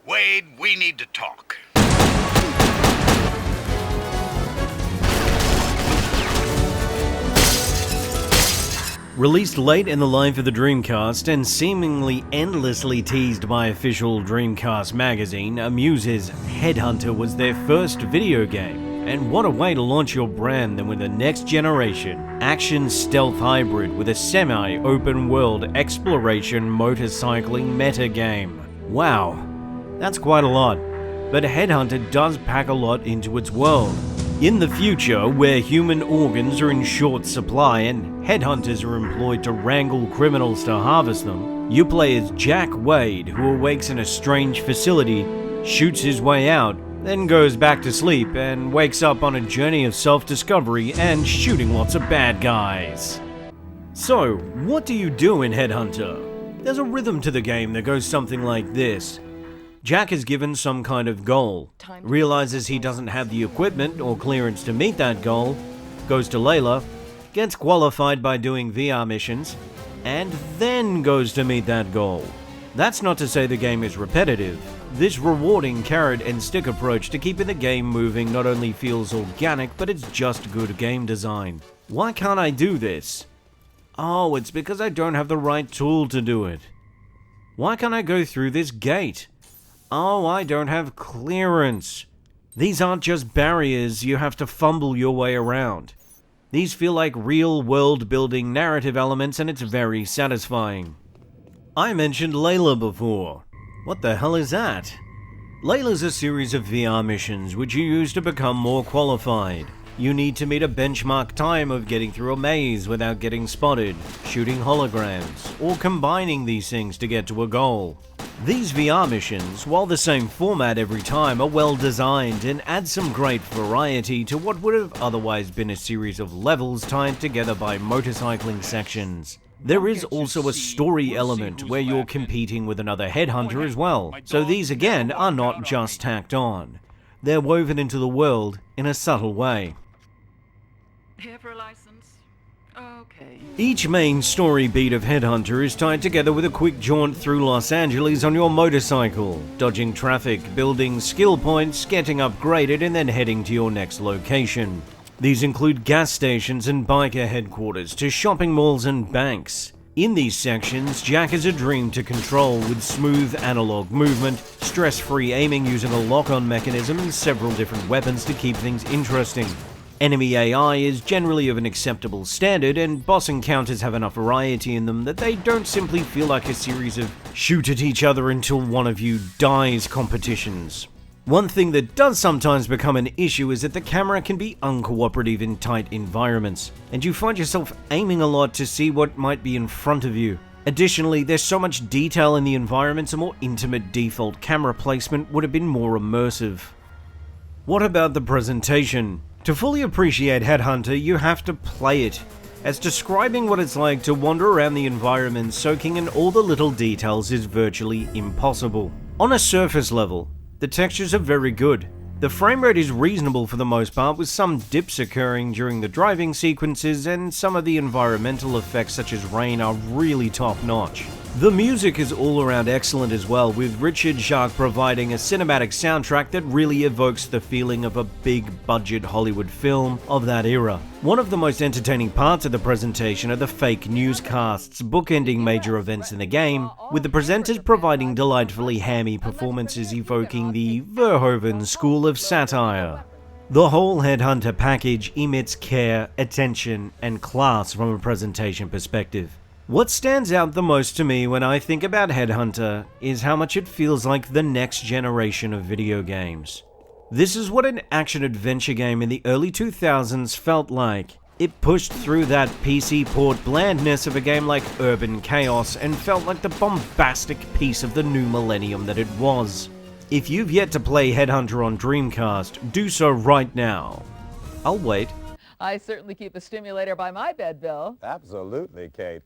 Wade, we need to talk. Released late in the life of the Dreamcast and seemingly endlessly teased by official Dreamcast magazine, Amuse's Headhunter was their first video game. And what a way to launch your brand than with a next-generation action stealth hybrid with a semi-open world exploration motorcycling metagame. Wow, that's quite a lot. But Headhunter does pack a lot into its world. In the future, where human organs are in short supply and headhunters are employed to wrangle criminals to harvest them, you play as Jack Wade, who awakes in a strange facility, shoots his way out, then goes back to sleep and wakes up on a journey of self-discovery and shooting lots of bad guys. So, what do you do in Headhunter? There's a rhythm to the game that goes something like this. Jack is given some kind of goal, realizes he doesn't have the equipment or clearance to meet that goal, goes to Layla, gets qualified by doing VR missions, and then goes to meet that goal. That's not to say the game is repetitive. This rewarding carrot and stick approach to keeping the game moving not only feels organic, but it's just good game design. Why can't I do this? Oh, it's because I don't have the right tool to do it. Why can't I go through this gate? Oh, I don't have clearance. These aren't just barriers you have to fumble your way around. These feel like real world-building narrative elements, and it's very satisfying. I mentioned Layla before. What the hell is that? Layla's a series of VR missions which you use to become more qualified. You need to meet a benchmark time of getting through a maze without getting spotted, shooting holograms, or combining these things to get to a goal. These VR missions, while the same format every time, are well designed and add some great variety to what would have otherwise been a series of levels tied together by motorcycling sections. There is also a story element where you're competing with another headhunter as well, so these again are not just tacked on. They're woven into the world in a subtle way. Here for a license? Okay. Each main story beat of Headhunter is tied together with a quick jaunt through Los Angeles on your motorcycle, dodging traffic, building skill points, getting upgraded, and then heading to your next location. These include gas stations and biker headquarters to shopping malls and banks. In these sections, Jack is a dream to control with smooth analog movement, stress-free aiming using a lock-on mechanism, and several different weapons to keep things interesting. Enemy AI is generally of an acceptable standard, and boss encounters have enough variety in them that they don't simply feel like a series of shoot at each other until one of you dies competitions. One thing that does sometimes become an issue is that the camera can be uncooperative in tight environments, and you find yourself aiming a lot to see what might be in front of you. Additionally, there's so much detail in the environments, a more intimate default camera placement would have been more immersive. What about the presentation? To fully appreciate Headhunter, you have to play it, as describing what it's like to wander around the environment soaking in all the little details is virtually impossible. On a surface level, the textures are very good. The frame rate is reasonable for the most part, with some dips occurring during the driving sequences, and some of the environmental effects such as rain are really top notch. The music is all around excellent as well, with Richard Shark providing a cinematic soundtrack that really evokes the feeling of a big budget Hollywood film of that era. One of the most entertaining parts of the presentation are the fake newscasts bookending major events in the game, with the presenters providing delightfully hammy performances evoking the Verhoeven school of satire. The whole Headhunter package emits care, attention, and class from a presentation perspective. What stands out the most to me when I think about Headhunter is how much it feels like the next generation of video games. This is what an action-adventure game in the early 2000s felt like. It pushed through that PC port blandness of a game like Urban Chaos and felt like the bombastic piece of the new millennium that it was. If you've yet to play Headhunter on Dreamcast, do so right now. I'll wait. I certainly keep a stimulator by my bed, Bill. Absolutely, Kate.